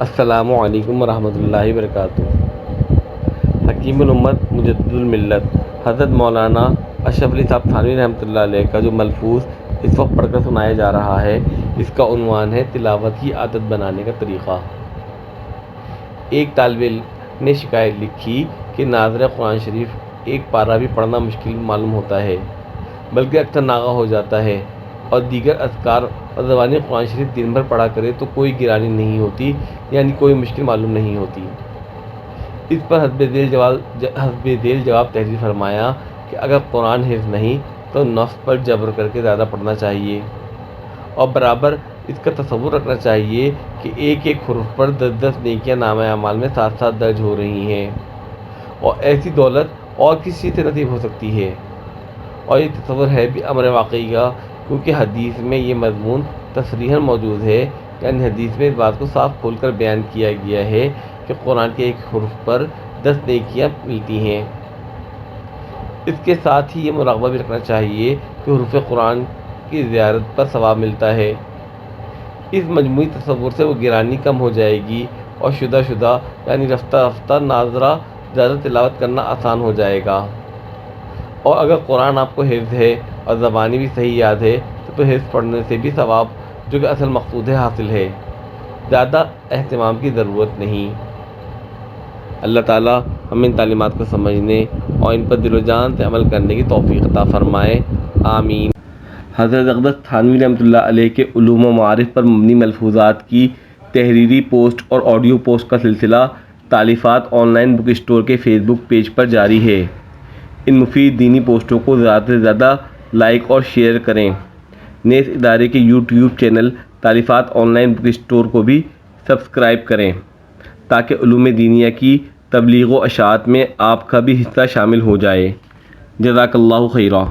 السلام علیکم ورحمۃ اللہ وبرکاتہ۔ حکیم الامت مجدد الملت حضرت مولانا اشرف علی صاحب تھانوی رحمۃ اللہ علیہ کا جو ملفوظ اس وقت پڑھ کر سنایا جا رہا ہے، اس کا عنوان ہے تلاوت کی عادت بنانے کا طریقہ۔ ایک طالب علم نے شکایت لکھی کہ ناظرہ قرآن شریف ایک پارہ بھی پڑھنا مشکل معلوم ہوتا ہے، بلکہ اکثر ناغہ ہو جاتا ہے، اور دیگر اذکار اور زبانی قرآن شریف دن بھر پڑھا کرے تو کوئی گرانی نہیں ہوتی، یعنی کوئی مشکل معلوم نہیں ہوتی۔ اس پر حسب ذیل جواب تحریر فرمایا کہ اگر قرآن حفظ نہیں تو نفس پر جبر کر کے زیادہ پڑھنا چاہیے، اور برابر اس کا تصور رکھنا چاہیے کہ ایک ایک حرف پر 10 نیکیاں نامہ اعمال میں ساتھ ساتھ درج ہو رہی ہیں، اور ایسی دولت اور کسی چیز سے نصیب ہو سکتی ہے۔ اور یہ تصور ہے بھی امر واقعی کا، کیونکہ حدیث میں یہ مضمون تصریحاً موجود ہے، یعنی حدیث میں اس بات کو صاف کھول کر بیان کیا گیا ہے کہ قرآن کے ایک حرف پر 10 نیکیاں ملتی ہیں۔ اس کے ساتھ ہی یہ مراقبہ بھی رکھنا چاہیے کہ حروف قرآن کی زیارت پر ثواب ملتا ہے۔ اس مجموعی تصور سے وہ گرانی کم ہو جائے گی، اور شدہ یعنی رفتہ رفتہ ناظرہ زیادہ تلاوت کرنا آسان ہو جائے گا۔ اور اگر قرآن آپ کو حفظ ہے اور زبانی بھی صحیح یاد ہے تو حفظ پڑھنے سے بھی ثواب، جو کہ اصل مقصود ہے، حاصل ہے۔ زیادہ اہتمام کی ضرورت نہیں۔ اللہ تعالیٰ ہمیں ان تعلیمات کو سمجھنے اور ان پر دل و جان سے عمل کرنے کی توفیق عطا فرمائے، آمین۔ حضرت اقدس تھانوی رحمۃ اللہ علیہ کے علوم و معارف پر مبنی ملفوظات کی تحریری پوسٹ اور آڈیو پوسٹ کا سلسلہ تالیفات آن لائن بک اسٹور کے فیس بک پیج پر جاری ہے۔ ان مفید دینی پوسٹوں کو زیادہ سے زیادہ لائک اور شیئر کریں۔ نیز ادارے کے یوٹیوب چینل تالیفات آن لائن بک اسٹور کو بھی سبسکرائب کریں، تاکہ علوم دینیہ کی تبلیغ و اشاعت میں آپ کا بھی حصہ شامل ہو جائے۔ جزاک اللہ خیرا۔